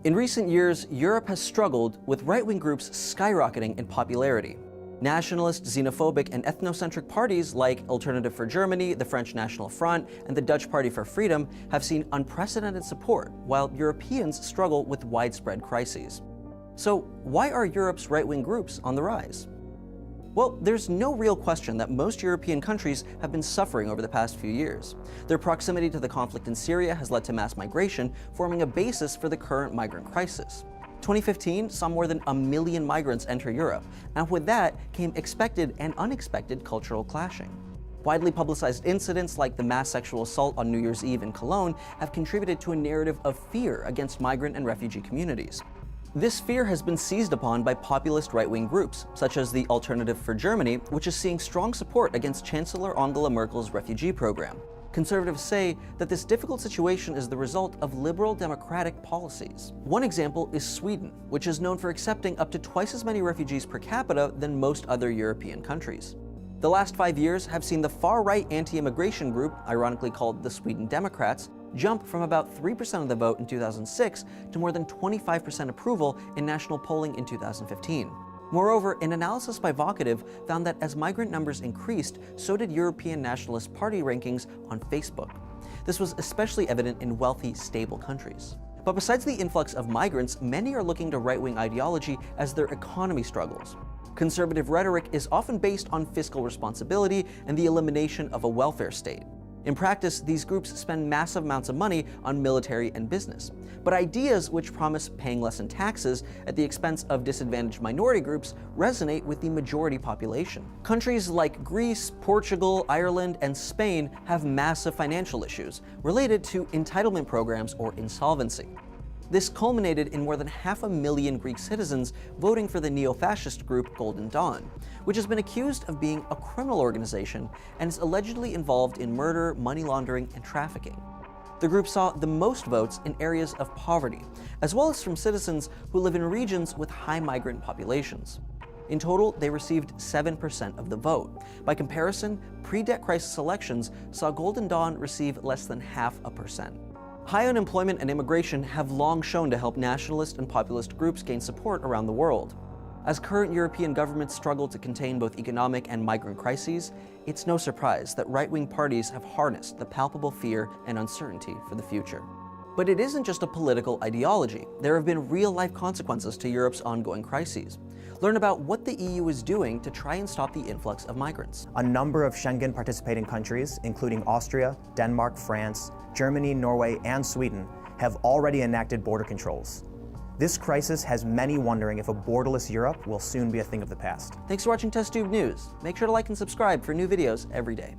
In recent years, Europe has struggled with right-wing groups skyrocketing in popularity. Nationalist, xenophobic, and ethnocentric parties like Alternative for Germany, the French National Front, and the Dutch Party for Freedom have seen unprecedented support, while Europeans struggle with widespread crises. So, why are Europe's right-wing groups on the rise? Well, there's no real question that most European countries have been suffering over the past few years. Their proximity to the conflict in Syria has led to mass migration, forming a basis for the current migrant crisis. 2015 saw more than 1 million migrants enter Europe, and with that came expected and unexpected cultural clashing. Widely publicized incidents like the mass sexual assault on New Year's Eve in Cologne have contributed to a narrative of fear against migrant and refugee communities. This fear has been seized upon by populist right-wing groups, such as the Alternative for Germany, which is seeing strong support against Chancellor Angela Merkel's refugee program. Conservatives say that this difficult situation is the result of liberal democratic policies. One example is Sweden, which is known for accepting up to twice as many refugees per capita than most other European countries. The last 5 years have seen the far-right anti-immigration group, ironically called the Sweden Democrats, jump from about 3% of the vote in 2006 to more than 25% approval in national polling in 2015. Moreover, an analysis by Vocative found that as migrant numbers increased, so did European Nationalist Party rankings on Facebook. This was especially evident in wealthy, stable countries. But besides the influx of migrants, many are looking to right-wing ideology as their economy struggles. Conservative rhetoric is often based on fiscal responsibility and the elimination of a welfare state. In practice, these groups spend massive amounts of money on military and business. But ideas which promise paying less in taxes at the expense of disadvantaged minority groups resonate with the majority population. Countries like Greece, Portugal, Ireland, and Spain have massive financial issues related to entitlement programs or insolvency. This culminated in more than 500,000 Greek citizens voting for the neo-fascist group Golden Dawn, which has been accused of being a criminal organization and is allegedly involved in murder, money laundering, and trafficking. The group saw the most votes in areas of poverty, as well as from citizens who live in regions with high migrant populations. In total, they received 7% of the vote. By comparison, pre-debt crisis elections saw Golden Dawn receive less than 0.5%. High unemployment and immigration have long shown to help nationalist and populist groups gain support around the world. As current European governments struggle to contain both economic and migrant crises, it's no surprise that right-wing parties have harnessed the palpable fear and uncertainty for the future. But it isn't just a political ideology. There have been real-life consequences to Europe's ongoing crises. Learn about what the EU is doing to try and stop the influx of migrants. A number of Schengen participating countries, including Austria, Denmark, France, Germany, Norway, and Sweden, have already enacted border controls. This crisis has many wondering if a borderless Europe will soon be a thing of the past. Thanks for watching TestTube News. Make sure to like and subscribe for new videos every day.